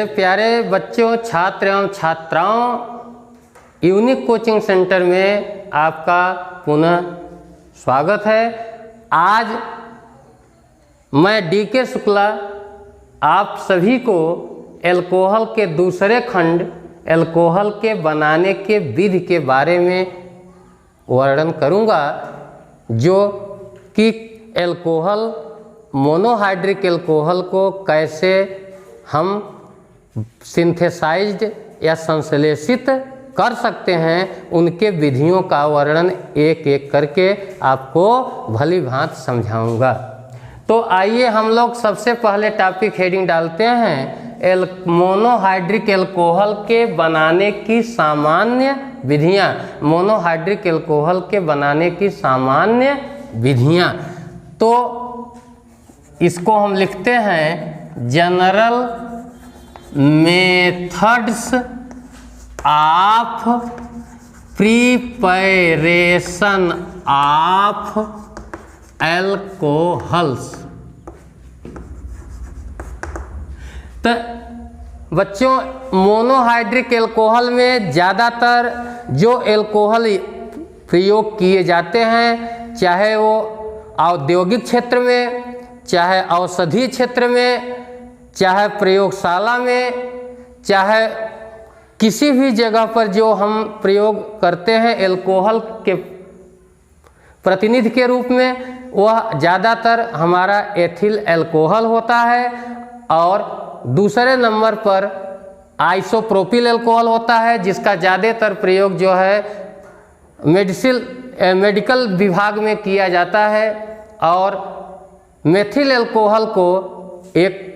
मेरे प्यारे बच्चों, छात्र एवं छात्राओं, यूनिक कोचिंग सेंटर में आपका पुनः स्वागत है। आज मैं DK शुक्ला आप सभी को एल्कोहल के दूसरे खंड एल्कोहल के बनाने के विधि के बारे में वर्णन करूंगा, जो कि एल्कोहल मोनोहाइड्रिक एल्कोहल को कैसे हम सिंथेसाइज्ड या संश्लेषित कर सकते हैं, उनके विधियों का वर्णन एक एक करके आपको भली भांति समझाऊंगा। तो आइए हम लोग सबसे पहले टॉपिक हेडिंग डालते हैं, मोनोहाइड्रिक एल्कोहल के बनाने की सामान्य विधियां। मोनोहाइड्रिक एल्कोहल के बनाने की सामान्य विधियां, तो इसको हम लिखते हैं general methods of preparation of alcohols. तो बच्चों, मोनोहाइड्रिक एल्कोहल में ज़्यादातर जो एल्कोहल प्रयोग किए जाते हैं, चाहे वो औद्योगिक क्षेत्र में, चाहे औषधि क्षेत्र में, चाहे प्रयोगशाला में, चाहे किसी भी जगह पर जो हम प्रयोग करते हैं एल्कोहल के प्रतिनिधि के रूप में, वह ज़्यादातर हमारा एथिल एल्कोहल होता है और दूसरे नंबर पर आइसोप्रोपिल एल्कोहल होता है, जिसका ज़्यादातर प्रयोग जो है मेडिकल विभाग में किया जाता है। और मेथिल एल्कोहल को एक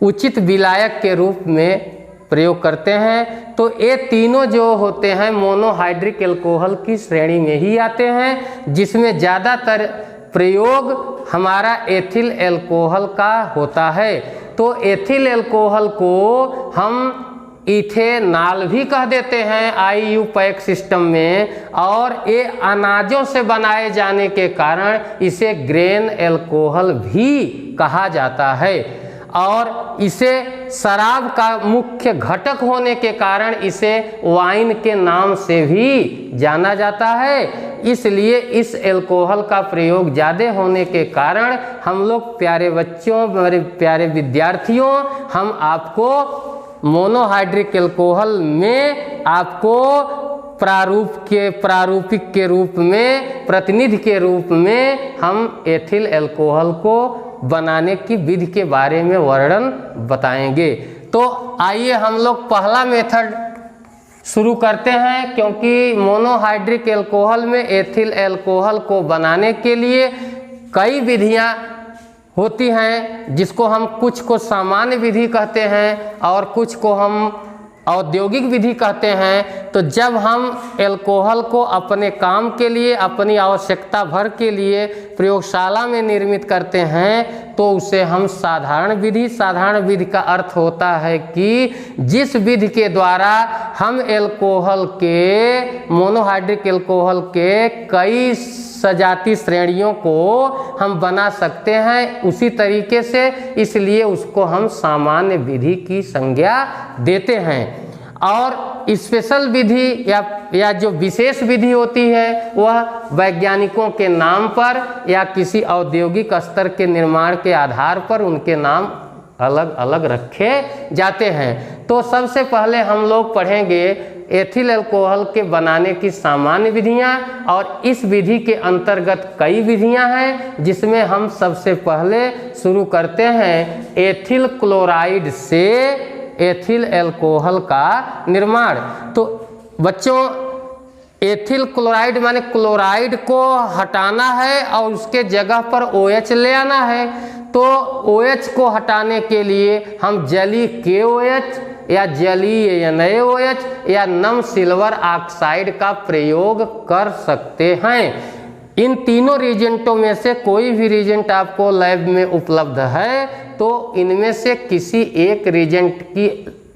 उचित विलायक के रूप में प्रयोग करते हैं। तो ये तीनों जो होते हैं मोनोहाइड्रिक एल्कोहल की श्रेणी में ही आते हैं, जिसमें ज़्यादातर प्रयोग हमारा एथिल एल्कोहल का होता है। तो एथिल एल्कोहल को हम इथेनॉल भी कह देते हैं IUPAC सिस्टम में, और ये अनाजों से बनाए जाने के कारण इसे ग्रेन एल्कोहल भी कहा जाता है। और इसे शराब का मुख्य घटक होने के कारण इसे वाइन के नाम से भी जाना जाता है। इसलिए इस एल्कोहल का प्रयोग ज़्यादा होने के कारण हम लोग प्यारे बच्चों, मेरे प्यारे विद्यार्थियों, हम आपको मोनोहाइड्रिक एल्कोहल में आपको प्रारूपिक के रूप में, प्रतिनिधि के रूप में हम एथिल एल्कोहल को बनाने की विधि के बारे में वर्णन बताएंगे। तो आइए हम लोग पहला मेथड शुरू करते हैं, क्योंकि मोनोहाइड्रिक एल्कोहल में एथिल एल्कोहल को बनाने के लिए कई विधियां होती हैं, जिसको हम कुछ को सामान्य विधि कहते हैं और कुछ को हम औद्योगिक विधि कहते हैं। तो जब हम एल्कोहल को अपने काम के लिए, अपनी आवश्यकता भर के लिए प्रयोगशाला में निर्मित करते हैं, तो उसे हम साधारण विधि का अर्थ होता है कि जिस विधि के द्वारा हम एल्कोहल के, मोनोहाइड्रिक एल्कोहल के कई सजाती श्रेणियों को हम बना सकते हैं उसी तरीके से, इसलिए उसको हम सामान्य विधि की संज्ञा देते हैं। और स्पेशल विधि या जो विशेष विधि होती है, वह वैज्ञानिकों के नाम पर या किसी औद्योगिक स्तर के निर्माण के आधार पर उनके नाम अलग अलग रखे जाते हैं। तो सबसे पहले हम लोग पढ़ेंगे एथिल एल्कोहल के बनाने की सामान्य विधियां, और इस विधि के अंतर्गत कई विधियां हैं, जिसमें हम सबसे पहले शुरू करते हैं एथिल क्लोराइड से एथिल एल्कोहल का निर्माण। तो बच्चों, एथिल क्लोराइड माने क्लोराइड को हटाना है और उसके जगह पर OH ले आना है। तो OH को हटाने के लिए हम जलीय KOH या जलीय NaOH या नम सिल्वर ऑक्साइड का प्रयोग कर सकते हैं। इन तीनों रिजेंटों में से कोई भी रिजेंट आपको लैब में उपलब्ध है, तो इनमें से किसी एक रिजेंट की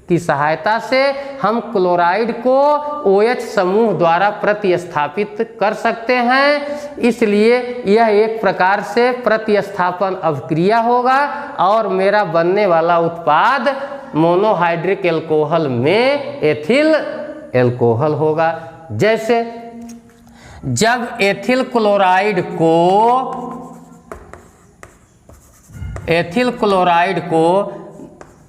की सहायता से हम क्लोराइड को OH समूह द्वारा प्रतिस्थापित कर सकते हैं। इसलिए यह एक प्रकार से प्रतिस्थापन अभिक्रिया होगा और मेरा बनने वाला उत्पाद मोनोहाइड्रिक एल्कोहल में एथिल एल्कोहल होगा। जैसे जब एथिल क्लोराइड को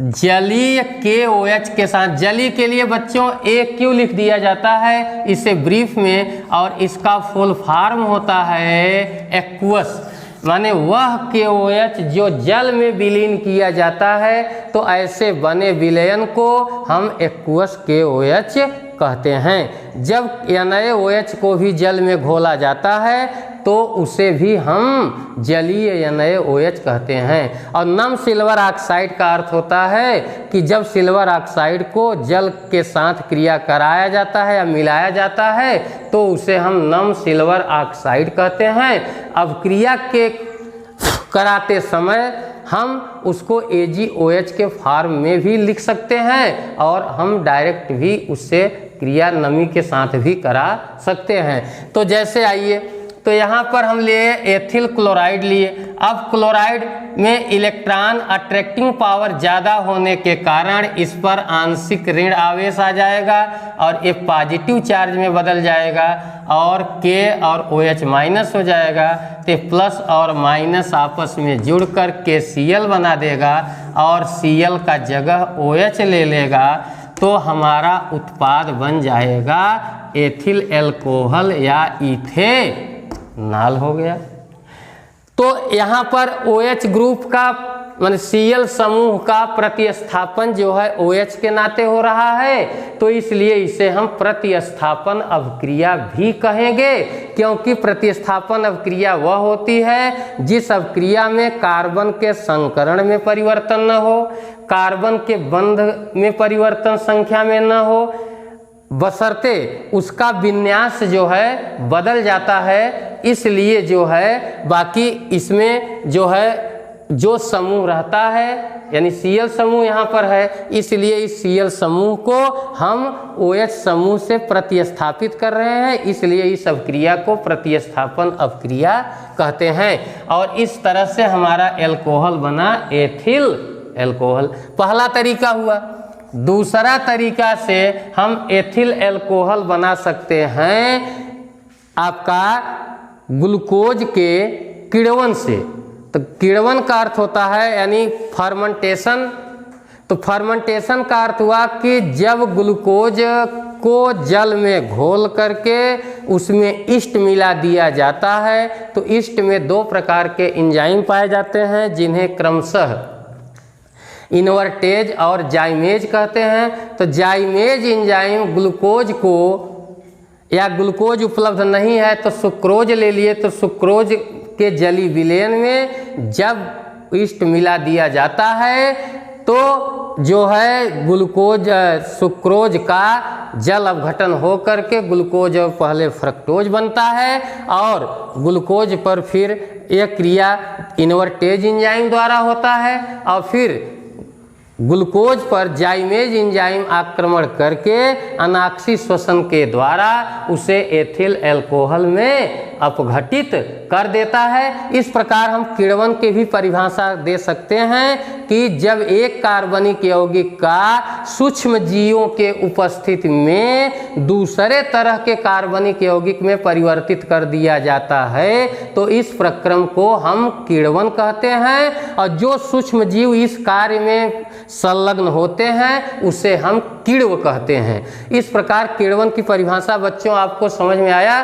जलीय KOH के साथ, जलीय के लिए बच्चों AQ लिख दिया जाता है इसे ब्रीफ में, और इसका फुल फॉर्म होता है एक्वस, माने वह KOH जो जल में विलीन किया जाता है। तो ऐसे बने विलयन को हम एक्वस KOH कहते हैं। जब NaOH को भी जल में घोला जाता है तो उसे भी हम जलीय NaOH कहते हैं। और नम सिल्वर ऑक्साइड का अर्थ होता है कि जब सिल्वर ऑक्साइड को जल के साथ क्रिया कराया जाता है या मिलाया जाता है तो उसे हम नम सिल्वर ऑक्साइड कहते हैं। अब क्रिया के कराते समय हम उसको AgOH के फॉर्म में भी लिख सकते हैं और हम डायरेक्ट भी उससे क्रिया नमी के साथ भी करा सकते हैं। तो जैसे आइए, तो यहाँ पर हम लिए एथिल क्लोराइड लिए। अब क्लोराइड में इलेक्ट्रॉन अट्रैक्टिंग पावर ज़्यादा होने के कारण इस पर आंशिक ऋण आवेश आ जाएगा और ये पॉजिटिव चार्ज में बदल जाएगा और K और OH माइनस हो जाएगा। तो प्लस और माइनस आपस में जुड़कर KCl बना देगा और Cl का जगह OH ले लेगा, तो हमारा उत्पाद बन जाएगा एथिल एल्कोहल या इथेनॉल हो गया। तो यहाँ पर OH ग्रुप का माने Cl समूह का प्रतिस्थापन जो है OH के नाते हो रहा है, तो इसलिए इसे हम प्रतिस्थापन अभिक्रिया भी कहेंगे, क्योंकि प्रतिस्थापन अभिक्रिया वह होती है जिस अभिक्रिया में कार्बन के संकरण में परिवर्तन न हो, कार्बन के बंध में परिवर्तन संख्या में न हो, बशर्ते उसका विन्यास जो है बदल जाता है। इसलिए जो है बाकी इसमें जो है जो समूह रहता है यानी Cl समूह यहाँ पर है, इसलिए इस Cl समूह को हम OH समूह से प्रतिस्थापित कर रहे हैं, इसलिए इस अभिक्रिया को प्रतिस्थापन अभिक्रिया कहते हैं। और इस तरह से हमारा एल्कोहल बना एथिल एल्कोहल। पहला तरीका हुआ। दूसरा तरीका से हम एथिल एल्कोहल बना सकते हैं आपका ग्लूकोज के किण्वन से। तो किण्वन का अर्थ होता है यानी फर्मेंटेशन। तो फर्मेंटेशन का अर्थ हुआ कि जब ग्लूकोज को जल में घोल करके उसमें ईस्ट मिला दिया जाता है, तो ईस्ट में दो प्रकार के एंजाइम पाए जाते हैं जिन्हें क्रमशः इन्वर्टेज और जाइमेज कहते हैं। तो जाइमेज एंजाइम ग्लूकोज को, या ग्लूकोज उपलब्ध नहीं है तो सुक्रोज ले लिए, तो सुक्रोज के जली विलयन में जब ईस्ट मिला दिया जाता है तो जो है ग्लूकोज सुक्रोज का जल अपघटन हो करके ग्लूकोज पहले फ्रक्टोज बनता है और ग्लूकोज पर फिर यह क्रिया इन्वर्टेज एंजाइम द्वारा होता है और फिर ग्लूकोज पर जाइमेज एंजाइम आक्रमण करके अनाक्सी श्वसन के द्वारा उसे एथिल एल्कोहल में अपघटित कर देता है। इस प्रकार हम किण्वन की भी परिभाषा दे सकते हैं कि जब एक कार्बनिक यौगिक का सूक्ष्म जीवों के उपस्थिति में दूसरे तरह के कार्बनिक यौगिक में परिवर्तित कर दिया जाता है तो इस प्रक्रम को हम किण्वन कहते हैं, और जो सूक्ष्म जीव इस कार्य में संलग्न होते हैं उसे हम किण्व कहते हैं। इस प्रकार किण्वन की परिभाषा बच्चों आपको समझ में आया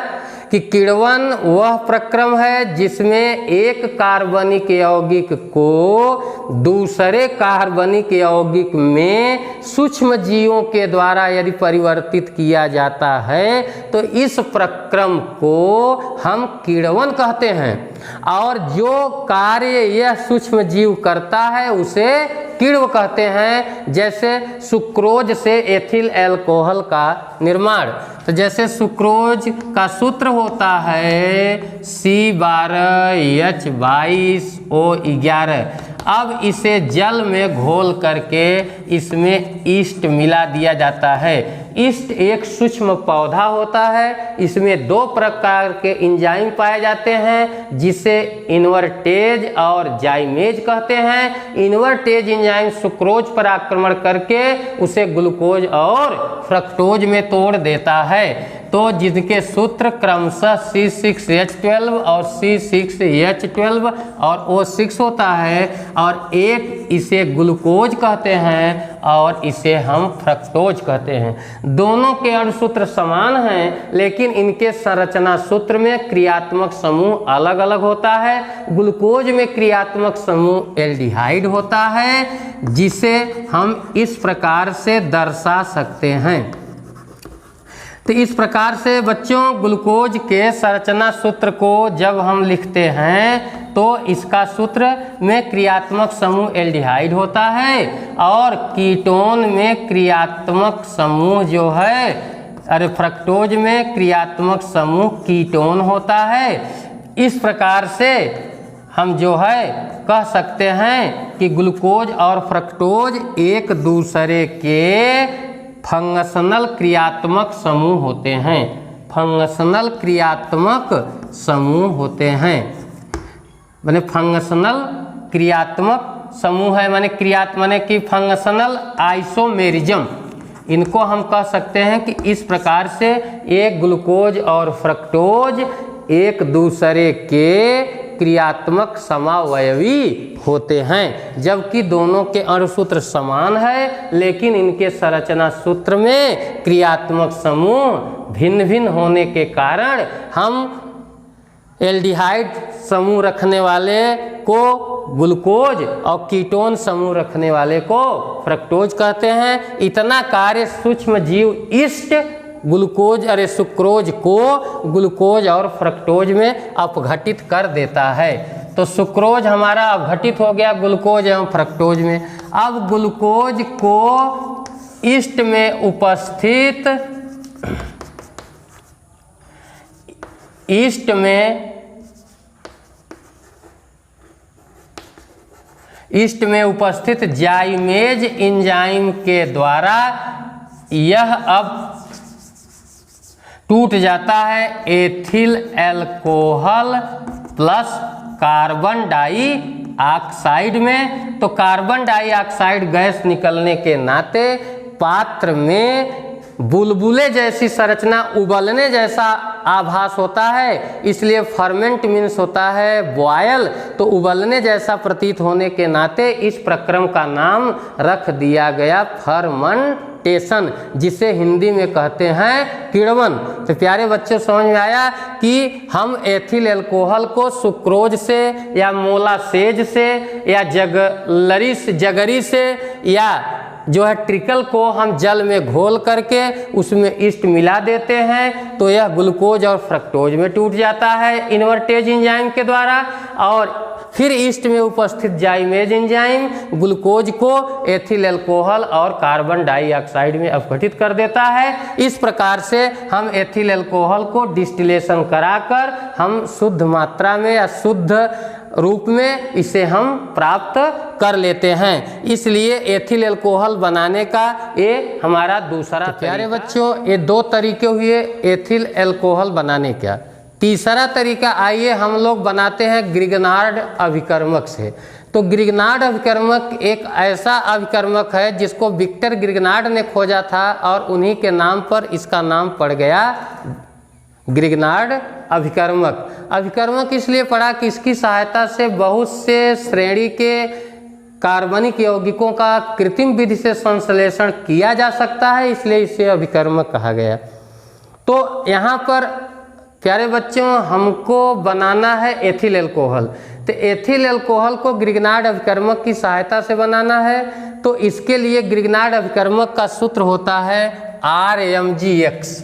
कि किण्वन वह प्रक्रम है जिसमें एक कार्बनिक यौगिक को दूसरे कार्बनिक यौगिक में सूक्ष्म जीवों के द्वारा यदि परिवर्तित किया जाता है तो इस प्रक्रम को हम किण्वन कहते हैं, और जो कार्य यह सूक्ष्म जीव करता है उसे किण्व कहते हैं। जैसे सुक्रोज से एथिल एल्कोहल का निर्माण, तो जैसे सुक्रोज का सूत्र होता है C12H22O11 अब इसे जल में घोल करके इसमें ईस्ट मिला दिया जाता है। ईस्ट एक सूक्ष्म पौधा होता है, इसमें 2 प्रकार के एंजाइम पाए जाते हैं जिसे इन्वर्टेज और जाइमेज कहते हैं। इन्वर्टेज एंजाइम सुक्रोज पर आक्रमण करके उसे ग्लूकोज और फ्रक्टोज में तोड़ देता है। तो जिनके सूत्र क्रमशः C6H12 और C6H12 और O6 होता है, और एक इसे ग्लूकोज कहते हैं और इसे हम फ्रक्टोज कहते हैं। दोनों के अणुसूत्र समान हैं, लेकिन इनके संरचना सूत्र में क्रियात्मक समूह अलग अलग होता है। ग्लूकोज में क्रियात्मक समूह एल्डिहाइड होता है, जिसे हम इस प्रकार से दर्शा सकते हैं। तो इस प्रकार से बच्चों ग्लूकोज के संरचना सूत्र को जब हम लिखते हैं तो इसका सूत्र में क्रियात्मक समूह एल्डिहाइड होता है और कीटोन में क्रियात्मक समूह जो है फ्रक्टोज में क्रियात्मक समूह कीटोन होता है। इस प्रकार से हम जो है कह सकते हैं कि ग्लूकोज और फ्रक्टोज एक दूसरे के फंक्शनल क्रियात्मक समूह होते हैं। फंक्शनल क्रियात्मक समूह होते हैं, माने फंक्शनल क्रियात्मक समूह है, माने कि फंक्शनल आइसोमेरिज्म। इनको हम कह सकते हैं कि इस प्रकार से एक ग्लूकोज और फ्रक्टोज एक दूसरे के क्रियात्मक समावयवी होते हैं, जबकि दोनों के अणुसूत्र समान है, लेकिन इनके संरचना सूत्र में क्रियात्मक समूह भिन्न भिन्न होने के कारण हम एल्डिहाइड समूह रखने वाले को ग्लूकोज और कीटोन समूह रखने वाले को फ्रक्टोज कहते हैं। इतना कार्य सूक्ष्म जीव ईस्ट सुक्रोज को ग्लूकोज और फ्रक्टोज में अपघटित कर देता है। तो सुक्रोज हमारा अपघटित हो गया ग्लूकोज एवं फ्रक्टोज में। अब ग्लूकोज को ईस्ट में उपस्थित ईस्ट में उपस्थित जाइमेज एंजाइम के द्वारा यह अब टूट जाता है ethyl alcohol plus carbon dioxide में। तो कार्बन डाइऑक्साइड गैस निकलने के नाते पात्र में बुलबुले जैसी संरचना, उबलने जैसा आभास होता है, इसलिए फर्मेंट मीन्स होता है बॉयल। तो उबलने जैसा प्रतीत होने के नाते इस प्रक्रम का नाम रख दिया गया फर्मेंटेशन, जिसे हिंदी में कहते हैं किण्वन। तो प्यारे बच्चों समझ में आया कि हम एथिल अल्कोहल को सुक्रोज से या मोलासेज से या जगरी से या जो है ट्रिकल को हम जल में घोल करके उसमें ईस्ट मिला देते हैं, तो यह ग्लूकोज और फ्रक्टोज में टूट जाता है इन्वर्टेज एंजाइम के द्वारा, और फिर ईस्ट में उपस्थित जाइमेज एंजाइम ग्लूकोज को एथिल अल्कोहल और कार्बन डाइऑक्साइड में अपघटित कर देता है। इस प्रकार से हम एथिल अल्कोहल को डिस्टिलेशन कराकर हम शुद्ध मात्रा में या शुद्ध रूप में इसे हम प्राप्त कर लेते हैं। इसलिए एथिल अल्कोहल बनाने का ये हमारा दूसरा तरीका। प्यारे बच्चों, ये 2 तरीके हुए एथिल अल्कोहल बनाने का। तीसरा तरीका आइए हम लोग बनाते हैं ग्रिगनार्ड अभिकर्मक से। तो ग्रिगनार्ड अभिकर्मक एक ऐसा अभिकर्मक है जिसको विक्टर ग्रिगनार्ड ने खोजा था और उन्हीं के नाम पर इसका नाम पड़ गया ग्रिगनार्ड अभिकर्मक। अभिकर्मक इसलिए पड़ा कि इसकी सहायता से बहुत से श्रेणी के कार्बनिक यौगिकों का कृत्रिम विधि से संश्लेषण किया जा सकता है, इसलिए इसे अभिकर्मक कहा गया। तो यहाँ पर प्यारे बच्चों हमको बनाना है एथिल अल्कोहल। तो एथिल अल्कोहल को ग्रिगनार्ड अभिकर्मक की सहायता से बनाना है, तो इसके लिए ग्रिगनार्ड अभिकर्मक का सूत्र होता है RMgX।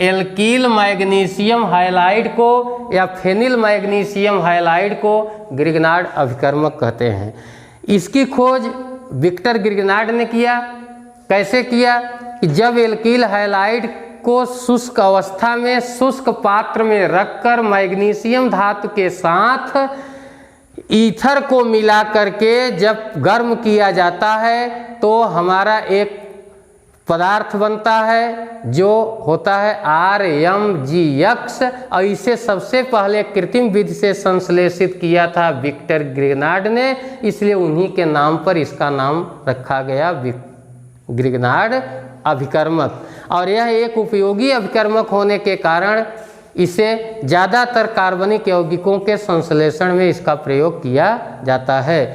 एल्कील मैग्नीशियम हाइलाइड को या फेनिल मैग्नीशियम हाइलाइड को ग्रिगनार्ड अभिकर्मक कहते हैं। इसकी खोज विक्टर ग्रिगनार्ड ने किया। कैसे किया कि जब एल्कील हाइलाइड को शुष्क अवस्था में शुष्क पात्र में रखकर मैग्नीशियम धातु के साथ ईथर को मिला करके जब गर्म किया जाता है तो हमारा एक पदार्थ बनता है जो होता है RMGX। और इसे सबसे पहले कृत्रिम विधि से संश्लेषित किया था विक्टर ग्रिग्नार्ड ने, इसलिए उन्हीं के नाम पर इसका नाम रखा गया ग्रिग्नार्ड अभिकर्मक। और यह एक उपयोगी अभिकर्मक होने के कारण इसे ज़्यादातर कार्बनिक यौगिकों के संश्लेषण में इसका प्रयोग किया जाता है।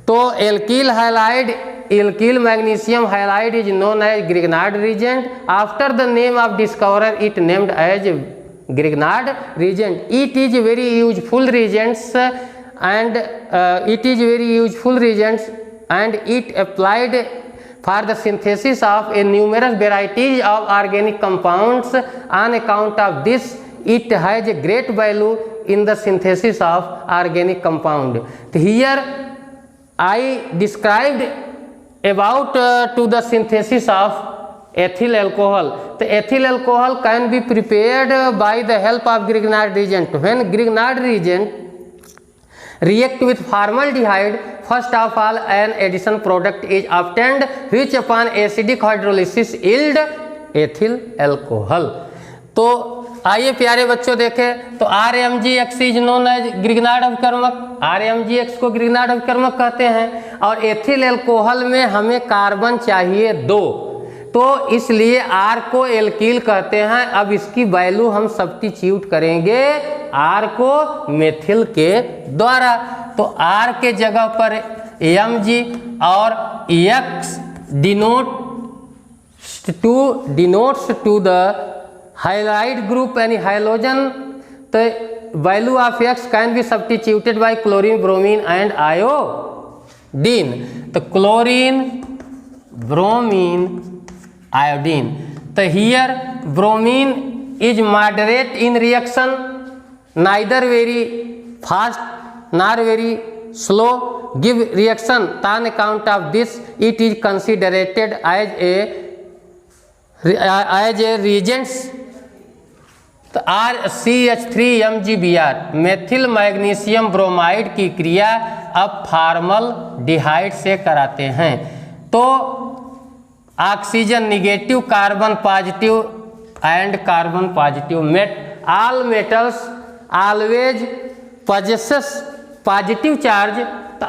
तो alkyl halide, alkyl magnesium halide is known as Grignard reagent. After the name of discoverer it named as Grignard reagent. It is very useful reagents and it applied for the synthesis of a numerous varieties of organic compounds. On account of this, it has a great value in the synthesis of organic compound. Here I described about to the synthesis of ethyl alcohol. The ethyl alcohol can be prepared by the help of Grignard reagent. When Grignard reagent react with formaldehyde, first of all an addition product is obtained which upon acidic hydrolysis yield ethyl alcohol. तो आइए प्यारे बच्चों देखें, तो RMGX is known as Grignard अभिकर्मक। RMGX को Grignard अभिकर्मक कहते हैं। और एथिल एल्कोहल में हमें कार्बन चाहिए 2, तो इसलिए R को एल्किल कहते हैं। अब इसकी वैल्यू हम सब्स्टिट्यूट करेंगे R को मेथिल के द्वारा। तो R के जगह पर Mg और X denotes to the halide group any halogen. The value of X can be substituted by chlorine, bromine and iodine. The chlorine, bromine, iodine. So here bromine is moderate in reaction, neither very fast nor very slow give reaction. On account of this, it is considered as a reagents. तो RCH3MgBr methyl magnesium bromide की क्रिया अब formaldehyde से कराते हैं। तो oxygen negative, carbon positive and carbon positive all metals always possesses positive charge.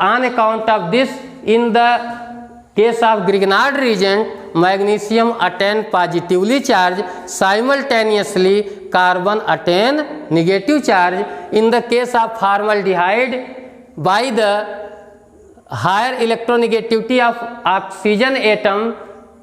On account of this, in the case of Grignard reagent, magnesium attain positively charge, simultaneously carbon attain negative charge. In the case of formaldehyde, by the higher electronegativity of oxygen atom,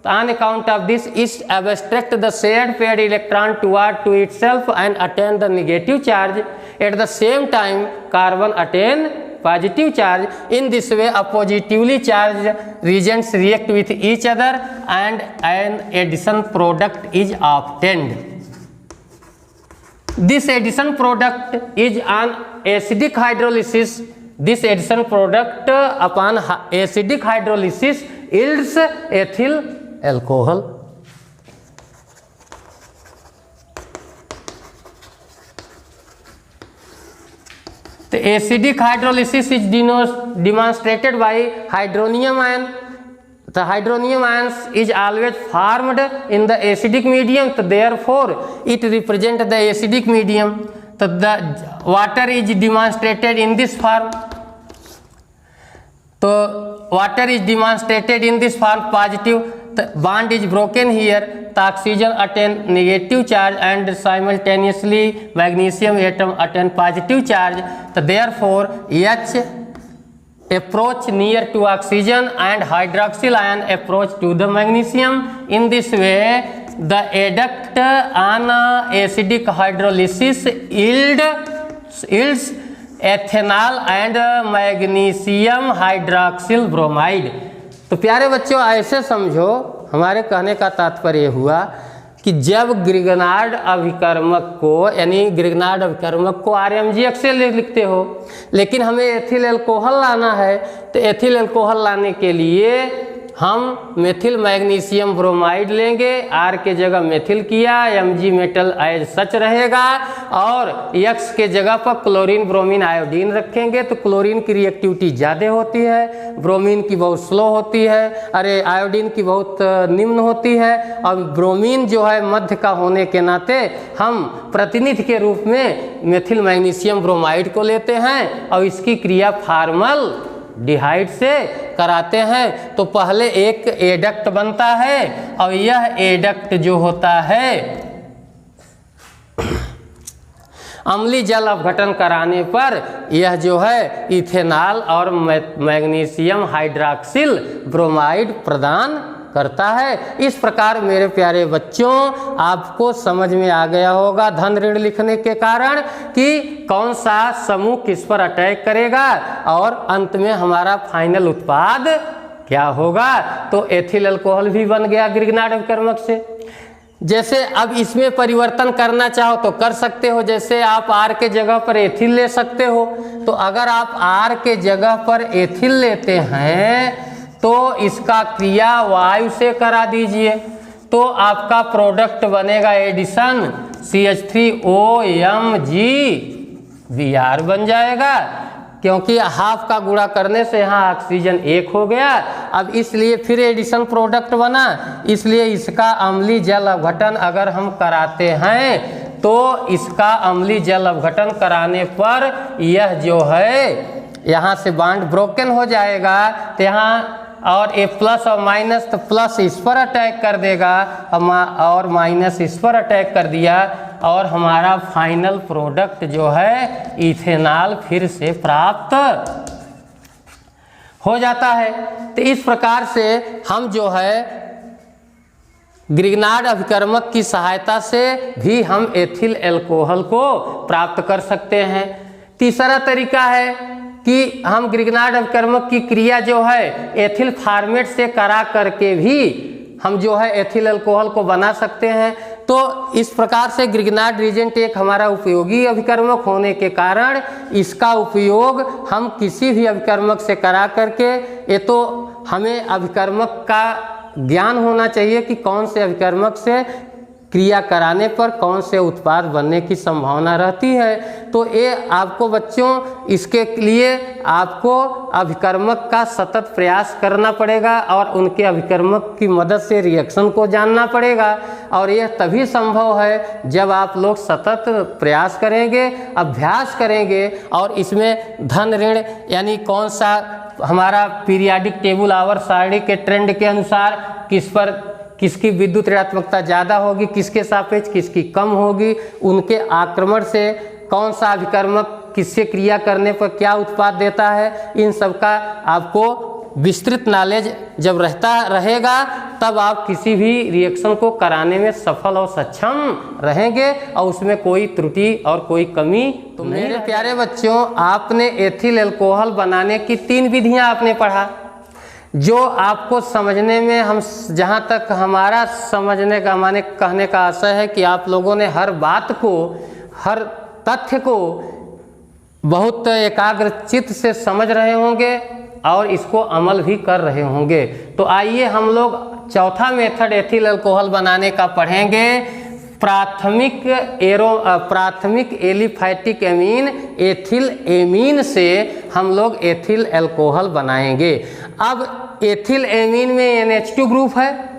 on account of this, it abstract the shared paired electron toward to itself and attain the negative charge. At the same time, carbon attain positive charge. In this way, oppositively charged reagents react with each other and an addition product is obtained. This addition product is on acidic hydrolysis. This addition product upon acidic hydrolysis yields ethyl alcohol. The acidic hydrolysis is demonstrated by hydronium ion. The hydronium ions is always formed in the acidic medium, so therefore it represents the acidic medium. So the water is demonstrated in this form. So water is demonstrated in this form positive. The bond is broken here. The oxygen attain negative charge and simultaneously magnesium atom attain positive charge. So therefore H approach near to oxygen and hydroxyl ion approach to the magnesium. In this way, the adduct on acidic hydrolysis yields ethanol and magnesium hydroxyl bromide. तो प्यारे बच्चों ऐसे समझो, हमारे कहने का तात्पर्य हुआ कि जब ग्रिग्नार्ड अभिकर्मक को यानी ग्रिग्नार्ड अभिकर्मक को RMGX से लिखते हो, लेकिन हमें एथिल एल्कोहल लाना है, तो एथिल एल्कोहल लाने के लिए हम मेथिल मैग्नीशियम ब्रोमाइड लेंगे, आर के जगह मेथिल किया, Mg मेटल एज सच रहेगा, और X के जगह पर क्लोरीन ब्रोमीन आयोडीन रखेंगे तो क्लोरीन की रिएक्टिविटी ज़्यादा होती है, ब्रोमीन की बहुत स्लो होती है, अरे आयोडीन की बहुत निम्न होती है, और ब्रोमीन जो है मध्य का होने के नाते हम प्रतिनिधि के रूप में मेथिल मैग्नीशियम ब्रोमाइड को लेते हैं और इसकी क्रिया फार्मल डिहाइड से कराते हैं। तो पहले एक एडक्ट बनता है और यह एडक्ट जो होता है अम्लीय जल अपघटन कराने पर यह जो है इथेनॉल और मैग्नीशियम हाइड्रॉक्सिल ब्रोमाइड प्रदान करता है। इस प्रकार मेरे प्यारे बच्चों आपको समझ में आ गया होगा धन ऋण लिखने के कारण कि कौन सा समूह किस पर अटैक करेगा और अंत में हमारा फाइनल उत्पाद क्या होगा। तो एथिल अल्कोहल भी बन गया ग्रिग्नार्ड अभिकर्मक से। जैसे अब इसमें परिवर्तन करना चाहो तो कर सकते हो, जैसे आप आर के जगह पर एथिल ले सकते हो। तो अगर आप आर के जगह पर एथिल लेते हैं तो इसका क्रिया वायु से करा दीजिए तो आपका प्रोडक्ट बनेगा एडिशन CH3OMgBr बन जाएगा, क्योंकि हाफ का गुणा करने से यहाँ ऑक्सीजन एक हो गया। अब इसलिए फिर एडिशन प्रोडक्ट बना, इसलिए इसका अम्लीय जल अपघटन अगर हम कराते हैं तो इसका अम्लीय जल अपघटन कराने पर यह जो है यहाँ से बॉन्ड ब्रोकन हो जाएगा, तो यहाँ और ए प्लस और माइनस, तो प्लस इस पर अटैक कर देगा और माइनस इस पर अटैक कर दिया और हमारा फाइनल प्रोडक्ट जो है इथेनॉल फिर से प्राप्त हो जाता है। तो इस प्रकार से हम जो है ग्रिग्नार्ड अभिकर्मक की सहायता से भी हम एथिल अल्कोहल को प्राप्त कर सकते हैं। तीसरा तरीका है कि हम ग्रिग्नार्ड अभिकर्मक की क्रिया जो है एथिल फॉर्मेट से करा करके भी हम जो है एथिल अल्कोहल को बना सकते हैं। तो इस प्रकार से ग्रिग्नार्ड रिएजेंट एक हमारा उपयोगी अभिकर्मक होने के कारण इसका उपयोग हम किसी भी अभिकर्मक से करा करके, ये तो हमें अभिकर्मक का ज्ञान होना चाहिए कि कौन से अभिकर्मक से क्रिया कराने पर कौन से उत्पाद बनने की संभावना रहती है। तो ये आपको बच्चों इसके लिए आपको अभिकर्मक का सतत प्रयास करना पड़ेगा और उनके अभिकर्मक की मदद से रिएक्शन को जानना पड़ेगा, और यह तभी संभव है जब आप लोग सतत प्रयास करेंगे, अभ्यास करेंगे और इसमें धन ऋण यानी कौन सा हमारा पीरियाडिक टेबल आवर सारणी के ट्रेंड के अनुसार किस पर किसकी विद्युत ऋणात्मकता ज़्यादा होगी, किसके सापेक्ष किसकी कम होगी, उनके आक्रमण से कौन सा अभिकर्मक किससे क्रिया करने पर क्या उत्पाद देता है, इन सब का आपको विस्तृत नॉलेज जब रहेगा तब आप किसी भी रिएक्शन को कराने में सफल और सक्षम रहेंगे और उसमें कोई त्रुटि और कोई कमी तो मेरे प्यारे बच्चों आपने एथिल अल्कोहल बनाने की 3 विधियां आपने पढ़ा, जो आपको समझने में हम जहाँ तक हमारा समझने का माने कहने का आशय है कि आप लोगों ने हर बात को हर तथ्य को बहुत एकाग्र चित्त से समझ रहे होंगे और इसको अमल भी कर रहे होंगे। तो आइए हम लोग चौथा मेथड एथिल अल्कोहल बनाने का पढ़ेंगे। प्राथमिक एलिफैटिक एमीन एथिल एमीन से हम लोग एथिल अल्कोहल बनाएंगे। अब एथिल एमीन में NH2 ग्रुप है,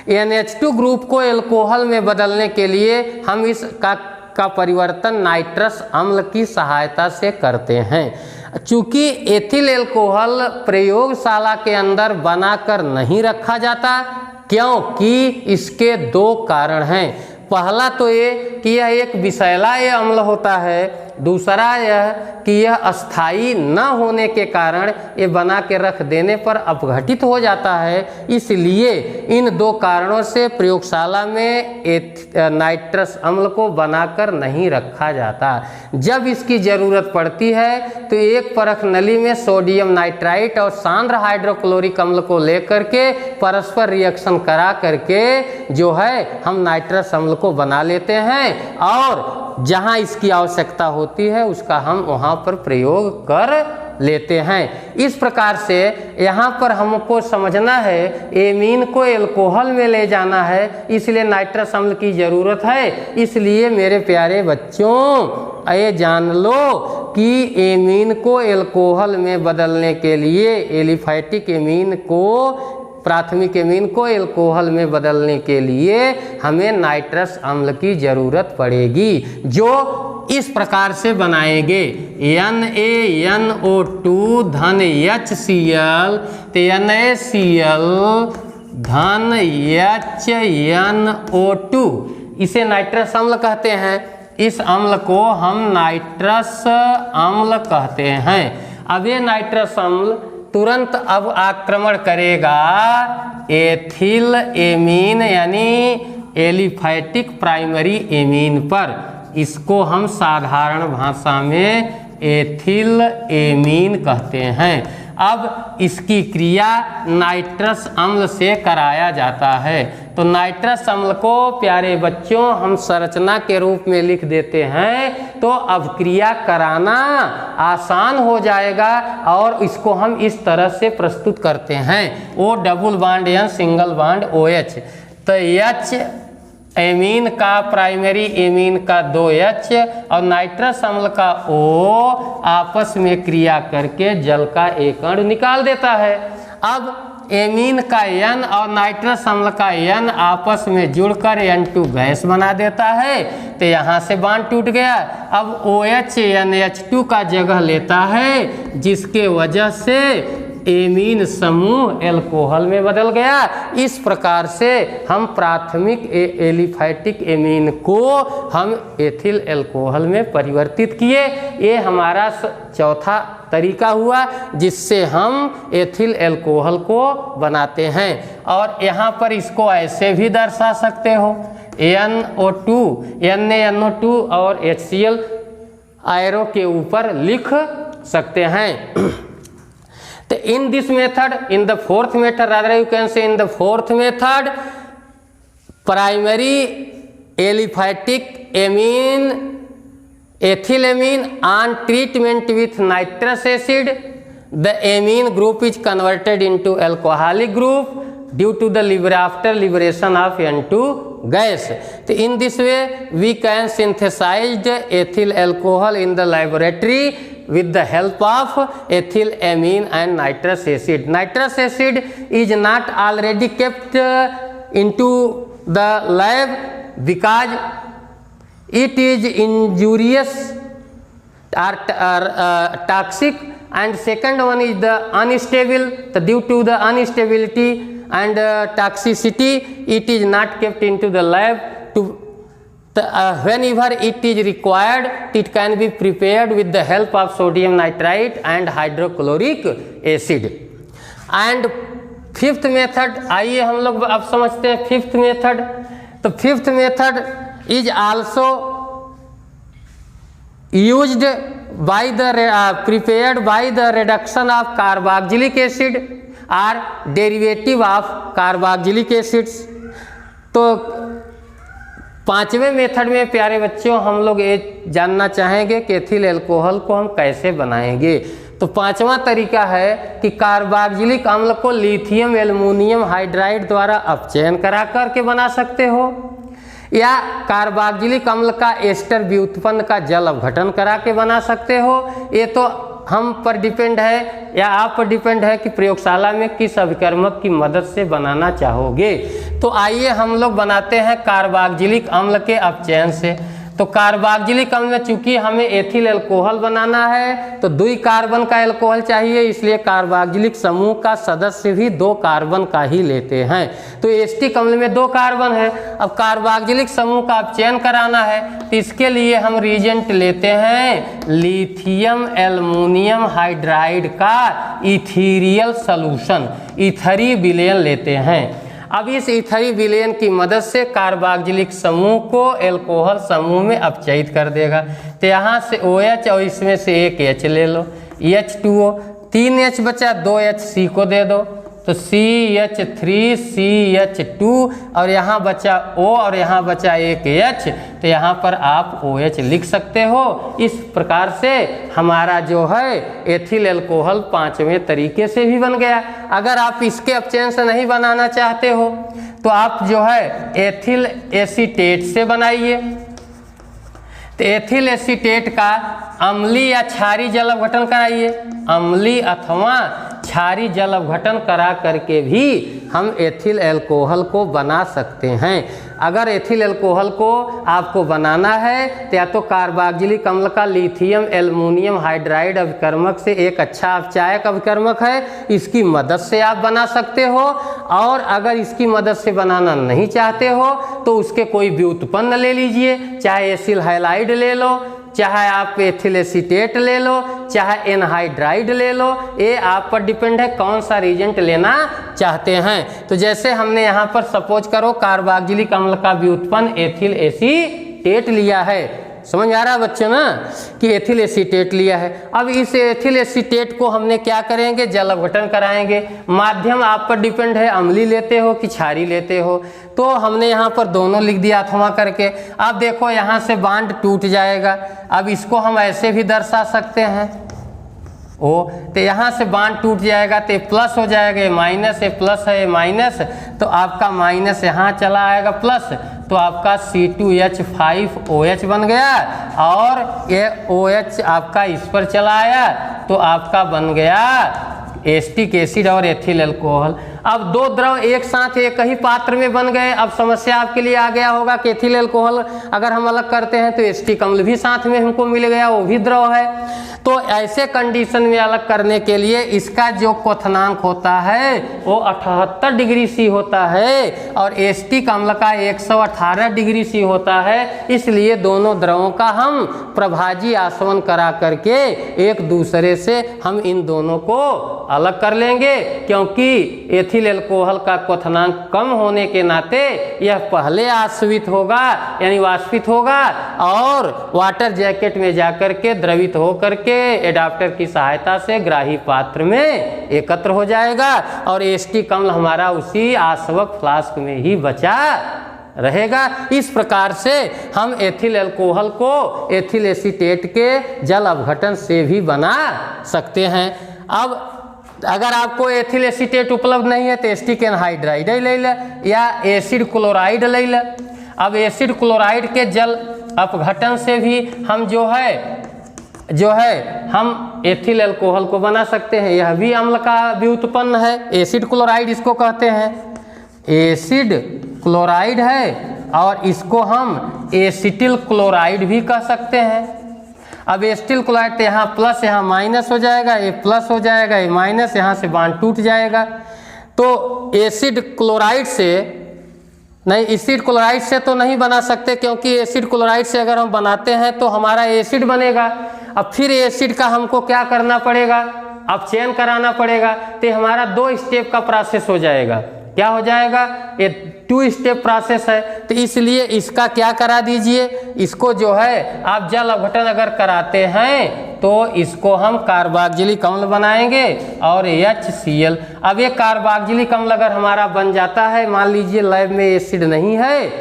NH2 ग्रुप को अल्कोहल में बदलने के लिए हम इसका परिवर्तन नाइट्रस अम्ल की सहायता से करते हैं। चूँकि एथिल अल्कोहल प्रयोगशाला के अंदर बनाकर नहीं रखा जाता, क्योंकि इसके 2 कारण हैं। पहला तो ये कि यह एक विषैला अम्ल होता है, दूसरा यह कि यह अस्थाई न होने के कारण ये बना के रख देने पर अपघटित हो जाता है। इसलिए इन 2 कारणों से प्रयोगशाला में नाइट्रस अम्ल को बनाकर नहीं रखा जाता। जब इसकी ज़रूरत पड़ती है तो एक परख नली में सोडियम नाइट्राइट और सांद्र हाइड्रोक्लोरिक अम्ल को लेकर के परस्पर रिएक्शन करा करके जो है हम नाइट्रस अम्ल को बना लेते हैं और जहाँ इसकी आवश्यकता होती है उसका हम वहाँ पर प्रयोग कर लेते हैं। इस प्रकार से यहाँ पर हमको समझना है एमीन को एल्कोहल में ले जाना है, इसलिए नाइट्रस अम्ल की ज़रूरत है। इसलिए मेरे प्यारे बच्चों ये जान लो कि एमीन को एल्कोहल में बदलने के लिए एलिफैटिक एमीन को, प्राथमिक एमीन को एल्कोहल में बदलने के लिए हमें नाइट्रस अम्ल की ज़रूरत पड़ेगी, जो इस प्रकार से बनाएंगे NaNO2 धन HCl, तो NaCl धन HNO2, इसे नाइट्रस अम्ल कहते हैं। इस अम्ल को हम नाइट्रस अम्ल कहते हैं। अब ये नाइट्रस अम्ल तुरंत अब आक्रमण करेगा एथिल एमीन यानी एलिफैटिक प्राइमरी एमीन पर। इसको हम साधारण भाषा में एथिल एमीन कहते हैं। अब इसकी क्रिया नाइट्रस अम्ल से कराया जाता है। तो नाइट्रस अम्ल को प्यारे बच्चों हम संरचना के रूप में लिख देते हैं, तो अब क्रिया कराना आसान हो जाएगा। और इसको हम इस तरह से प्रस्तुत करते हैं O double bond N single bond OH। तो H एमीन का, प्राइमरी एमीन का 2H और नाइट्रस अम्ल का O आपस में क्रिया करके जल का एक अणु निकाल देता है। अब एमीन का N और नाइट्रस अम्ल का N आपस में जुड़कर N2 गैस बना देता है। तो यहाँ से बांध टूट गया। अब OH NH2 का जगह लेता है, जिसके वजह से एमीन समूह एल्कोहल में बदल गया। इस प्रकार से हम प्राथमिक एलिफैटिक एमीन को हम एथिल एल्कोहल में परिवर्तित किए। ये हमारा चौथा तरीका हुआ जिससे हम एथिल एल्कोहल को बनाते हैं। और यहाँ पर इसको ऐसे भी दर्शा सकते हो, NO2 NaNO2 और HCl एरो के ऊपर लिख सकते हैं। तो in this method, in the fourth method, rather you can say in the fourth method, primary aliphatic amine, ethylamine on treatment with nitrous acid, the amine group is converted into alcoholic group due to the after liberation of N2 gas. So in this way we can synthesize the ethyl alcohol in the laboratory with the help of ethyl amine and nitrous acid. Nitrous acid is not already kept into the lab because it is injurious or toxic, and second one is the unstable. So due to the instability and toxicity, it is not kept into the lab. To whenever it is required, it can be prepared with the help of sodium nitrite and hydrochloric acid. And fifth method, आइए हम लोग अब समझते हैं fifth method. तो fifth method is also used by the prepared by the reduction of carboxylic acid or derivative of carboxylic acids। तो पांचवें method में प्यारे बच्चों हम लोग ये जानना चाहेंगे कि एथिल एल्कोहल को हम कैसे बनाएंगे। तो पांचवा तरीका है कि कार्बोक्सिलिक अम्ल को लिथियम एल्युमिनियम हाइड्राइड द्वारा अपचयन करा करके बना सकते हो, या कार्बोक्सिलिक अम्ल का एस्टर व्युत्पन्न का जल अपघटन करा के बना सकते हो। ये तो हम पर डिपेंड है या आप पर डिपेंड है कि प्रयोगशाला में किस अभिकर्मक की मदद से बनाना चाहोगे। तो आइए हम लोग बनाते हैं कार्बोक्सिलिक अम्ल के अपचयन से। तो कार्बोक्सिलिक अम्ल में चूंकि हमें एथिल एल्कोहल बनाना है तो 2 कार्बन का एल्कोहल चाहिए, इसलिए कार्बोक्सिलिक समूह का सदस्य भी 2 कार्बन का ही लेते हैं। तो एस्टिक अम्ल में 2 कार्बन है। अब कार्बोक्सिलिक समूह का अपचयन कराना है तो इसके लिए हम रिएजेंट लेते हैं लिथियम एल्युमिनियम हाइड्राइड का इथीरियल सॉल्यूशन, इथरी विलयन लेते हैं। अब इस इथरी विलयन की मदद से कार्बोक्सिलिक समूह को एल्कोहल समूह में अपचयित कर देगा। तो यहाँ से OH और इसमें से एक H ले लो, H2O, 3H बचा, 2HC को दे दो, तो CH3CH2 और यहाँ बचा O और यहाँ बचा एक H, तो यहाँ पर आप OH लिख सकते हो। इस प्रकार से हमारा जो है एथिल अल्कोहल 5वें तरीके से भी बन गया। अगर आप इसके अपचयन से नहीं बनाना चाहते हो तो आप जो है एथिल एसीटेट से बनाइए। तो एथिल एसीटेट का अम्लीय या क्षारीय जल अपघटन कराइए। अम्लीय अथवा क्षारीय जल अपघटन करा करके भी हम एथिल अल्कोहल को बना सकते हैं। अगर एथिल अल्कोहल को आपको बनाना है तो या तो कार्बोक्जिलिक अम्ल का लिथियम एल्युमिनियम हाइड्राइड अभिकर्मक से एक अच्छा अपचायक अभिकर्मक है, इसकी मदद से आप बना सकते हो। और अगर इसकी मदद से बनाना नहीं चाहते हो तो उसके कोई व्युत्पन्न ले लीजिए, चाहे एसिल हैलाइड ले लो, चाहे आप एथिल एसीटेट ले लो, चाहे एनहाइड्राइड ले लो। ये आप पर डिपेंड है कौन सा रीजेंट लेना चाहते हैं। तो जैसे हमने यहाँ पर सपोज करो कार्बोक्जिलिक अम्ल का व्युत्पन्न एथिल एसीटेट लिया है। समझ आ रहा है बच्चों ना कि एथिल एसीटेट लिया है। अब इस एथिल एसीटेट को हमने क्या करेंगे, जल अपघटन कराएंगे। माध्यम आप पर डिपेंड है, अम्लीय लेते हो कि क्षारीय लेते हो। तो हमने यहाँ पर दोनों लिख दिया अथवा करके। अब देखो यहाँ से बांड टूट जाएगा। अब इसको हम ऐसे भी दर्शा सकते हैं ओ, तो यहाँ से बांड टूट जाएगा तो प्लस हो जाएगा, ये माइनस है, प्लस है, ये माइनस, तो आपका माइनस यहाँ चला आएगा प्लस, तो आपका C2H5OH बन गया और ये OH आपका इस पर चला आया तो आपका बन गया एस्टिक एसिड और एथिल अल्कोहल। अब दो द्रव एक साथ एक ही पात्र में बन गए। अब समस्या आपके लिए आ गया होगा कि एथिल अल्कोहल अगर हम अलग करते हैं तो एस्टिक अम्ल भी साथ में हमको मिल गया, वो भी द्रव है। तो ऐसे कंडीशन में अलग करने के लिए इसका जो क्वथनांक होता है वो 78 डिग्री सी होता है और एस्टिक अम्ल का 118 डिग्री सी होता है। इसलिए दोनों द्रवों का हम प्रभाजी आसवन करा करके एक दूसरे से हम इन दोनों को अलग कर लेंगे, क्योंकि एथिल अल्कोहल का क्वथनांक कम होने के नाते यह पहले आश्वित होगा यानी वाष्पित होगा और वाटर जैकेट में जाकर के द्रवित होकर के एडाप्टर की सहायता से ग्राही पात्र में एकत्र हो जाएगा और एस्टिक अम्ल हमारा उसी आश्वक फ्लास्क में ही बचा रहेगा। इस प्रकार से हम एथिल अल्कोहल को एथिल एसीटेट के जल अपघटन से भी बना सकते हैं। अब अगर आपको एथिल एसीटेट उपलब्ध नहीं है तो एस्टिक एनहाइड्राइड ले ले या एसिड क्लोराइड ले ले। अब एसिड क्लोराइड के जल अपघटन से भी हम जो है हम एथिल अल्कोहल को बना सकते हैं। यह भी अम्ल का व्युत्पन्न है, एसिड क्लोराइड इसको कहते हैं। एसिड क्लोराइड है और इसको हम एसिटिल क्लोराइड भी कह सकते हैं। अब एसिटिल क्लोराइड तो यहाँ प्लस यहाँ माइनस हो जाएगा, ये प्लस हो जाएगा, ये माइनस, यहाँ से बांड टूट जाएगा। तो एसिड क्लोराइड से नहीं, एसिड क्लोराइड से तो नहीं बना सकते, क्योंकि एसिड क्लोराइड से अगर हम बनाते हैं तो हमारा एसिड बनेगा। अब फिर एसिड का हमको क्या करना पड़ेगा, अपचयन कराना पड़ेगा। तो हमारा 2 स्टेप का प्रोसेस हो जाएगा। क्या हो जाएगा, ये 2 स्टेप प्रोसेस है। तो इसलिए इसका क्या करा दीजिए, इसको जो है आप जल अपघटन अगर कराते हैं तो इसको हम कार्बोक्जिलिक अम्ल बनाएंगे और HCl। अब ये कार्बोक्जिलिक अम्ल अगर हमारा बन जाता है, मान लीजिए लैब में एसिड नहीं है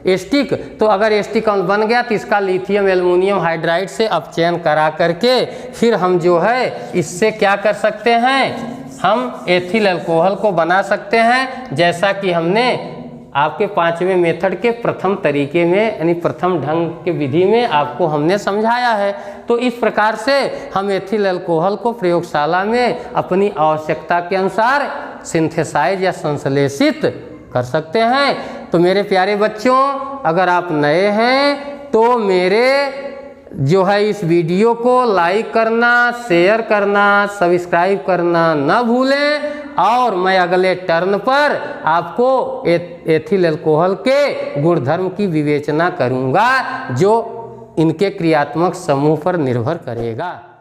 एस्टिक, तो अगर एस्टिक अम्ल बन गया तो इसका लिथियम एल्युमिनियम हाइड्राइड से अपचयन करा करके फिर हम जो है इससे क्या कर सकते हैं, हम एथिल अल्कोहल को बना सकते हैं। जैसा कि हमने आपके 5वें मेथड के प्रथम तरीके में यानी प्रथम ढंग के विधि में आपको हमने समझाया है। तो इस प्रकार से हम एथिल अल्कोहल को प्रयोगशाला में अपनी आवश्यकता के अनुसार सिंथेसाइज या संश्लेषित कर सकते हैं। तो मेरे प्यारे बच्चों, अगर आप नए हैं तो मेरे जो है इस वीडियो को लाइक करना, शेयर करना, सब्सक्राइब करना न भूलें और मैं अगले टर्न पर आपको एथिल अल्कोहल के गुणधर्म की विवेचना करूंगा जो इनके क्रियात्मक समूह पर निर्भर करेगा।